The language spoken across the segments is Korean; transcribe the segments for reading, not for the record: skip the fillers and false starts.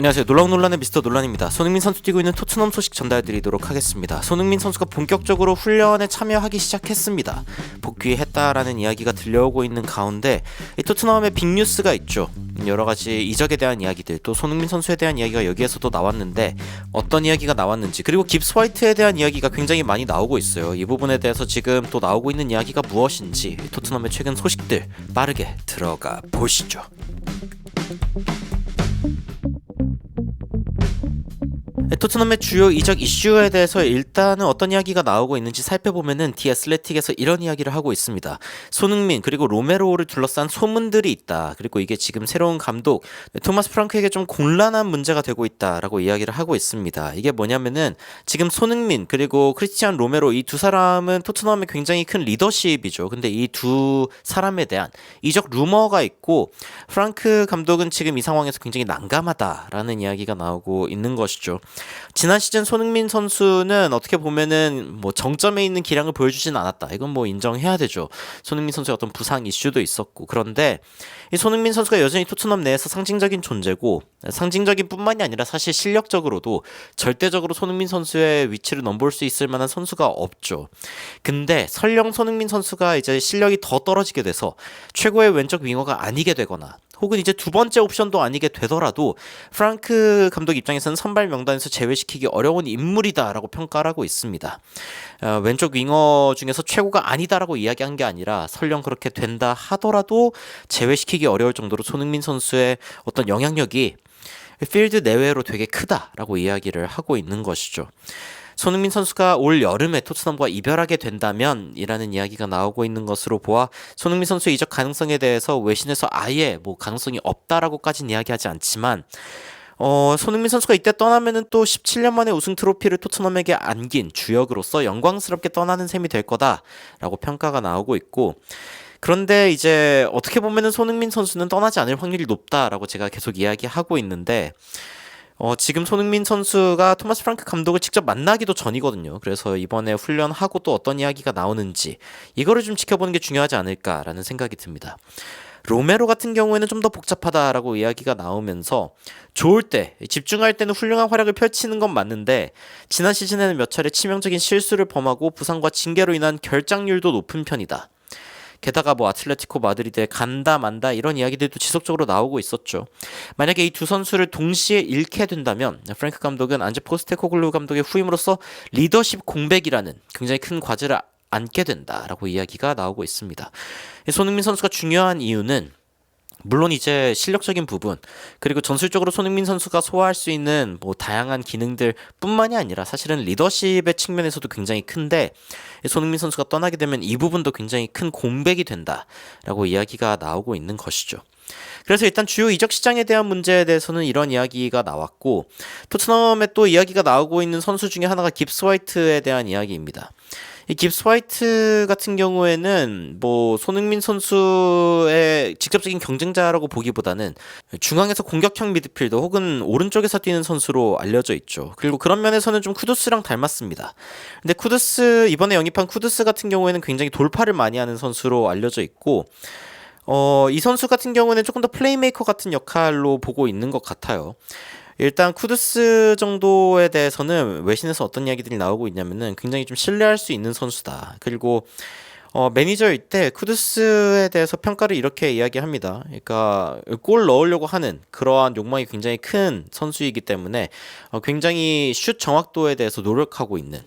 안녕하세요. 놀라운논란의 미스터 논란입니다. 손흥민 선수 뛰고 있는 토트넘 소식 전달드리도록 하겠습니다. 손흥민 선수가 본격적으로 훈련에 참여하기 시작했습니다. 복귀했다라는 이야기가 들려오고 있는 가운데 이 토트넘의 빅뉴스가 있죠. 여러가지 이적에 대한 이야기들, 또 손흥민 선수에 대한 이야기가 여기에서도 나왔는데 어떤 이야기가 나왔는지, 그리고 깁스 화이트에 대한 이야기가 굉장히 많이 나오고 있어요. 이 부분에 대해서 지금 또 나오고 있는 이야기가 무엇인지 토트넘의 최근 소식들 빠르게 들어가 보시죠. 토트넘의 주요 이적 이슈에 대해서 일단은 어떤 이야기가 나오고 있는지 살펴보면은 디 애슬레틱에서 이런 이야기를 하고 있습니다. 손흥민 그리고 로메로를 둘러싼 소문들이 있다. 그리고 이게 지금 새로운 감독 토마스 프랑크에게 좀 곤란한 문제가 되고 있다라고 이야기를 하고 있습니다. 이게 뭐냐면은 지금 손흥민 그리고 크리스티안 로메로 이 두 사람은 토트넘의 굉장히 큰 리더십이죠. 근데 이 두 사람에 대한 이적 루머가 있고 프랑크 감독은 지금 이 상황에서 굉장히 난감하다라는 이야기가 나오고 있는 것이죠. 지난 시즌 손흥민 선수는 어떻게 보면은 뭐 정점에 있는 기량을 보여주진 않았다. 이건 뭐 인정해야 되죠. 손흥민 선수의 어떤 부상 이슈도 있었고, 그런데 이 손흥민 선수가 여전히 토트넘 내에서 상징적인 존재고, 상징적인 뿐만이 아니라 사실 실력적으로도 절대적으로 손흥민 선수의 위치를 넘볼 수 있을 만한 선수가 없죠. 근데 설령 손흥민 선수가 이제 실력이 더 떨어지게 돼서 최고의 왼쪽 윙어가 아니게 되거나 혹은 이제 두 번째 옵션도 아니게 되더라도 프랑크 감독 입장에서는 선발 명단에서 제외시키기 어려운 인물이다라고 평가를 하고 있습니다. 왼쪽 윙어 중에서 최고가 아니다라고 이야기한 게 아니라 설령 그렇게 된다 하더라도 제외시키기 어려울 정도로 손흥민 선수의 어떤 영향력이 필드 내외로 되게 크다라고 이야기를 하고 있는 것이죠. 손흥민 선수가 올 여름에 토트넘과 이별하게 된다면 이라는 이야기가 나오고 있는 것으로 보아 손흥민 선수의 이적 가능성에 대해서 외신에서 아예 뭐 가능성이 없다라고까지는 이야기하지 않지만 손흥민 선수가 이때 떠나면은 또 17년 만에 우승 트로피를 토트넘에게 안긴 주역으로서 영광스럽게 떠나는 셈이 될 거다라고 평가가 나오고 있고, 그런데 이제 어떻게 보면은 손흥민 선수는 떠나지 않을 확률이 높다라고 제가 계속 이야기하고 있는데 지금 손흥민 선수가 토마스 프랑크 감독을 직접 만나기도 전이거든요. 그래서 이번에 훈련하고 또 어떤 이야기가 나오는지 이거를 좀 지켜보는 게 중요하지 않을까라는 생각이 듭니다. 로메로 같은 경우에는 좀 더 복잡하다라고 이야기가 나오면서 좋을 때, 집중할 때는 훌륭한 활약을 펼치는 건 맞는데 지난 시즌에는 몇 차례 치명적인 실수를 범하고 부상과 징계로 인한 결장률도 높은 편이다. 게다가 뭐 아틀레티코 마드리드에 간다 만다 이런 이야기들도 지속적으로 나오고 있었죠. 만약에 이 두 선수를 동시에 잃게 된다면 프랭크 감독은 안제 포스테코글루 감독의 후임으로서 리더십 공백이라는 굉장히 큰 과제를 안게 된다라고 이야기가 나오고 있습니다. 손흥민 선수가 중요한 이유는 물론 이제 실력적인 부분, 그리고 전술적으로 손흥민 선수가 소화할 수 있는 뭐 다양한 기능들 뿐만이 아니라 사실은 리더십의 측면에서도 굉장히 큰데, 손흥민 선수가 떠나게 되면 이 부분도 굉장히 큰 공백이 된다라고 이야기가 나오고 있는 것이죠. 그래서 일단 주요 이적 시장에 대한 문제에 대해서는 이런 이야기가 나왔고, 토트넘에 또 이야기가 나오고 있는 선수 중에 하나가 깁스 화이트에 대한 이야기입니다. 이 깁스 화이트 같은 경우에는 뭐 손흥민 선수의 직접적인 경쟁자라고 보기보다는 중앙에서 공격형 미드필더 혹은 오른쪽에서 뛰는 선수로 알려져 있죠. 그리고 그런 면에서는 좀 쿠두스랑 닮았습니다. 근데 쿠두스, 이번에 영입한 쿠두스 같은 경우에는 굉장히 돌파를 많이 하는 선수로 알려져 있고, 이 선수 같은 경우는 조금 더 플레이메이커 같은 역할로 보고 있는 것 같아요. 일단 쿠두스 정도에 대해서는 외신에서 어떤 이야기들이 나오고 있냐면은 굉장히 좀 신뢰할 수 있는 선수다. 그리고 매니저일 때 쿠두스에 대해서 평가를 이렇게 이야기합니다. 그러니까 골 넣으려고 하는 그러한 욕망이 굉장히 큰 선수이기 때문에 굉장히 슛 정확도에 대해서 노력하고 있는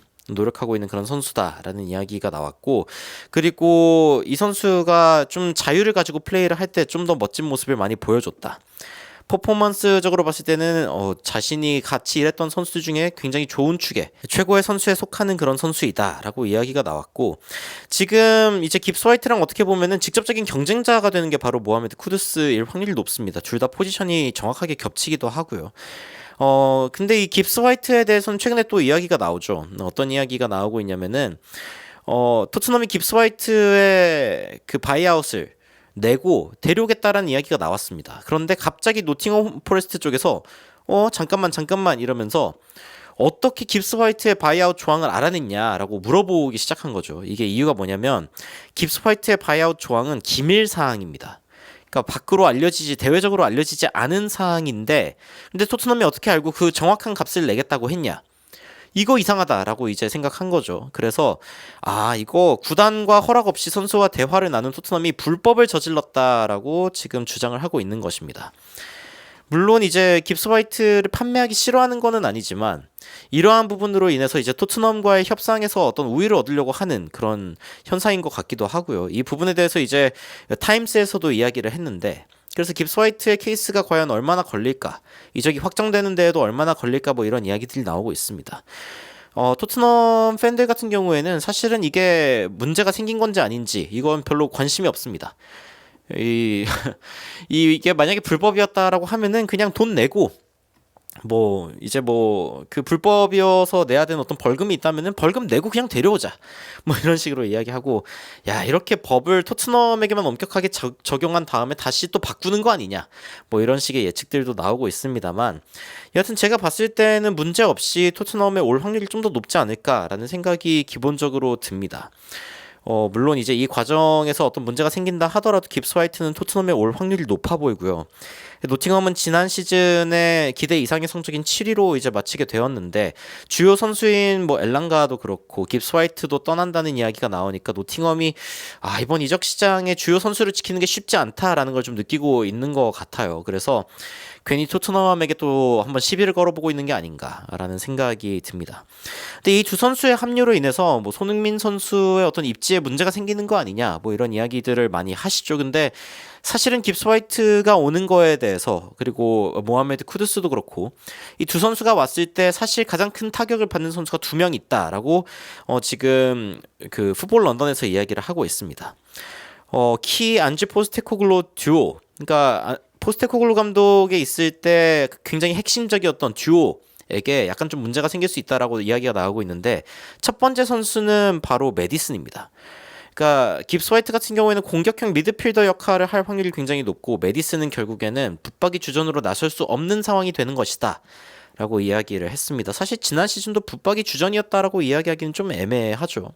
그런 선수다라는 이야기가 나왔고, 그리고 이 선수가 좀 자유를 가지고 플레이를 할 때 좀 더 멋진 모습을 많이 보여줬다. 퍼포먼스적으로 봤을 때는 자신이 같이 일했던 선수 중에 굉장히 좋은 축에 최고의 선수에 속하는 그런 선수이다라고 이야기가 나왔고, 지금 이제 깁스 화이트랑 어떻게 보면은 직접적인 경쟁자가 되는 게 바로 모하메드 쿠두스일 확률이 높습니다. 둘 다 포지션이 정확하게 겹치기도 하고요. 근데 이 깁스 화이트에 대해서는 최근에 또 이야기가 나오죠. 어떤 이야기가 나오고 있냐면은 토트넘이 깁스 화이트의 그 바이아웃을 내고 데려오겠다라는 이야기가 나왔습니다. 그런데 갑자기 노팅엄 포레스트 쪽에서 잠깐만 이러면서 어떻게 깁스 화이트의 바이아웃 조항을 알아냈냐라고 물어보기 시작한 거죠. 이게 이유가 뭐냐면 깁스 화이트의 바이아웃 조항은 기밀 사항입니다. 그러니까 밖으로 알려지지 대외적으로 알려지지 않은 사항인데 근데 토트넘이 어떻게 알고 그 정확한 값을 내겠다고 했냐? 이거 이상하다라고 이제 생각한 거죠. 그래서 이거 구단과 허락 없이 선수와 대화를 나눈 토트넘이 불법을 저질렀다라고 지금 주장을 하고 있는 것입니다. 물론 이제 깁스 화이트를 판매하기 싫어하는 거는 아니지만 이러한 부분으로 인해서 이제 토트넘과의 협상에서 어떤 우위를 얻으려고 하는 그런 현상인 것 같기도 하고요. 이 부분에 대해서 이제 타임스에서도 이야기를 했는데 그래서 깁스 화이트의 케이스가 과연 얼마나 걸릴까, 이적이 확정되는 데에도 얼마나 걸릴까 뭐 이런 이야기들이 나오고 있습니다. 토트넘 팬들 같은 경우에는 사실은 이게 문제가 생긴 건지 아닌지 이건 별로 관심이 없습니다. 이게 만약에 불법이었다라고 하면은 그냥 돈 내고 이제 그 불법이어서 내야 되는 어떤 벌금이 있다면은 벌금 내고 그냥 데려오자 뭐 이런 식으로 이야기하고, 야 이렇게 법을 토트넘에게만 엄격하게 적용한 다음에 다시 또 바꾸는 거 아니냐 뭐 이런 식의 예측들도 나오고 있습니다만, 여하튼 제가 봤을 때는 문제 없이 토트넘에 올 확률이 좀 더 높지 않을까라는 생각이 기본적으로 듭니다. 물론 이제 이 과정에서 어떤 문제가 생긴다 하더라도 깁스 화이트는 토트넘에 올 확률이 높아 보이고요. 노팅엄은 지난 시즌에 기대 이상의 성적인 7위로 이제 마치게 되었는데 주요 선수인 엘랑가도 그렇고 깁스 화이트도 떠난다는 이야기가 나오니까 노팅엄이 이번 이적 시장에 주요 선수를 지키는 게 쉽지 않다라는 걸 좀 느끼고 있는 것 같아요. 그래서 괜히 토트넘에게 또 한번 시비를 걸어보고 있는 게 아닌가라는 생각이 듭니다. 근데 이 두 선수의 합류로 인해서 손흥민 선수의 어떤 입지에 문제가 생기는 거 아니냐 이런 이야기들을 많이 하시죠. 근데 사실은 깁스 화이트가 오는 거에 대해서, 그리고 모하메드 쿠두스도 그렇고 이 두 선수가 왔을 때 사실 가장 큰 타격을 받는 선수가 두 명 있다라고 지금 그 풋볼 런던에서 이야기를 하고 있습니다. 키 안지 포스테코글루 듀오, 그러니까 포스테코글루 감독에 있을 때 굉장히 핵심적이었던 듀오에게 약간 좀 문제가 생길 수 있다라고 이야기가 나오고 있는데, 첫 번째 선수는 바로 메디슨입니다. 그러니까 깁스 화이트 같은 경우에는 공격형 미드필더 역할을 할 확률이 굉장히 높고, 메디슨은 결국에는 붙박이 주전으로 나설 수 없는 상황이 되는 것이다 라고 이야기를 했습니다. 사실 지난 시즌도 붙박이 주전이었다라고 이야기하기는 좀 애매하죠.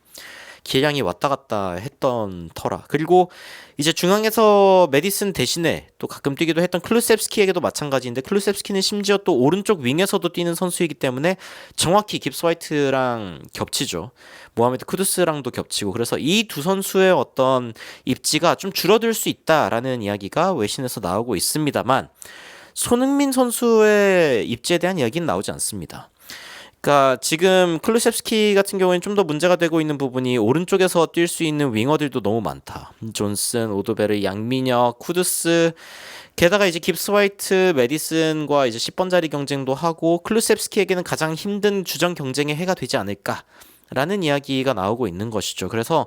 기량이 왔다 갔다 했던 터라. 그리고 이제 중앙에서 메디슨 대신에 또 가끔 뛰기도 했던 클루셉스키에게도 마찬가지인데, 클루셉스키는 심지어 또 오른쪽 윙에서도 뛰는 선수이기 때문에 정확히 깁스 화이트랑 겹치죠. 모하메드 쿠두스랑도 겹치고, 그래서 이 두 선수의 어떤 입지가 좀 줄어들 수 있다라는 이야기가 외신에서 나오고 있습니다만, 손흥민 선수의 입지에 대한 이야기는 나오지 않습니다. 그러니까 지금 클루셉스키 같은 경우에는 좀 더 문제가 되고 있는 부분이 오른쪽에서 뛸 수 있는 윙어들도 너무 많다. 존슨, 오도베르, 양민혁, 쿠두스, 게다가 이제 깁스 화이트, 메디슨과 이제 10번 자리 경쟁도 하고, 클루셉스키에게는 가장 힘든 주전 경쟁의 해가 되지 않을까 라는 이야기가 나오고 있는 것이죠. 그래서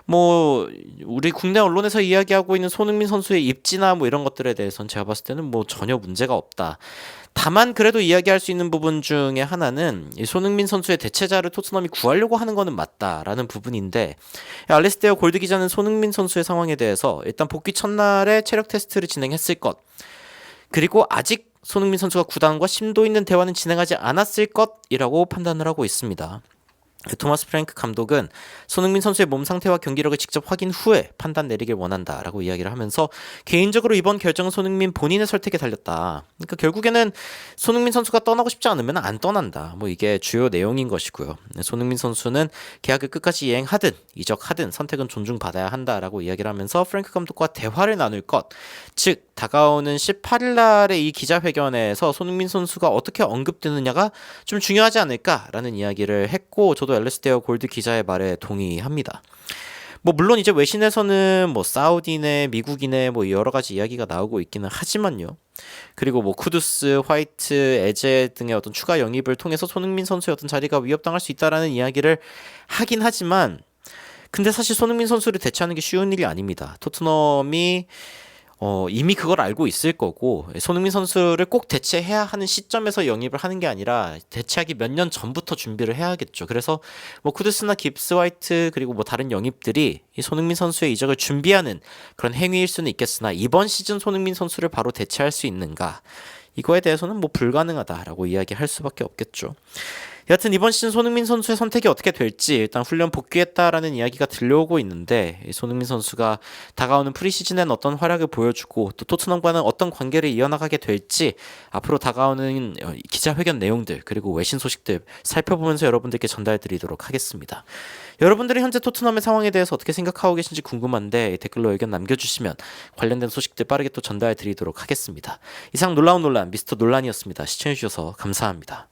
우리 국내 언론에서 이야기하고 있는 손흥민 선수의 입지나 이런 것들에 대해서는 제가 봤을 때는 전혀 문제가 없다. 다만 그래도 이야기할 수 있는 부분 중에 하나는 이 손흥민 선수의 대체자를 토트넘이 구하려고 하는 거는 맞다라는 부분인데, 알레스테어 골드 기자는 손흥민 선수의 상황에 대해서 일단 복귀 첫날에 체력 테스트를 진행했을 것, 그리고 아직 손흥민 선수가 구단과 심도 있는 대화는 진행하지 않았을 것이라고 판단을 하고 있습니다. 토마스 프랭크 감독은 손흥민 선수의 몸 상태와 경기력을 직접 확인 후에 판단 내리길 원한다라고 이야기를 하면서, 개인적으로 이번 결정은 손흥민 본인의 설득에 달렸다. 그러니까 결국에는 손흥민 선수가 떠나고 싶지 않으면 안 떠난다. 이게 주요 내용인 것이고요. 손흥민 선수는 계약을 끝까지 이행하든 이적하든 선택은 존중받아야 한다라고 이야기를 하면서 프랭크 감독과 대화를 나눌 것, 즉 다가오는 18일 날의 이 기자회견에서 손흥민 선수가 어떻게 언급되느냐가 좀 중요하지 않을까라는 이야기를 했고, 저도 알레스테어 골드 기자의 말에 동의합니다. 물론 이제 외신에서는 사우디네 미국이네 여러 가지 이야기가 나오고 있기는 하지만요. 그리고 쿠두스, 화이트, 에제 등의 어떤 추가 영입을 통해서 손흥민 선수의 어떤 자리가 위협당할 수 있다라는 이야기를 하긴 하지만, 근데 사실 손흥민 선수를 대체하는 게 쉬운 일이 아닙니다. 토트넘이 이미 그걸 알고 있을 거고, 손흥민 선수를 꼭 대체해야 하는 시점에서 영입을 하는 게 아니라 대체하기 몇 년 전부터 준비를 해야겠죠. 그래서 쿠두스나 깁스 화이트 그리고 다른 영입들이 이 손흥민 선수의 이적을 준비하는 그런 행위일 수는 있겠으나, 이번 시즌 손흥민 선수를 바로 대체할 수 있는가, 이거에 대해서는 불가능하다라고 이야기할 수밖에 없겠죠. 여하튼 이번 시즌 손흥민 선수의 선택이 어떻게 될지 일단 훈련 복귀했다라는 이야기가 들려오고 있는데 이 손흥민 선수가 다가오는 프리시즌엔 어떤 활약을 보여주고 또 토트넘과는 어떤 관계를 이어나가게 될지 앞으로 다가오는 기자회견 내용들 그리고 외신 소식들 살펴보면서 여러분들께 전달드리도록 하겠습니다. 여러분들이 현재 토트넘의 상황에 대해서 어떻게 생각하고 계신지 궁금한데 댓글로 의견 남겨주시면 관련된 소식들 빠르게 또 전달드리도록 하겠습니다. 이상 놀라운 논란 미스터 논란이었습니다. 시청해주셔서 감사합니다.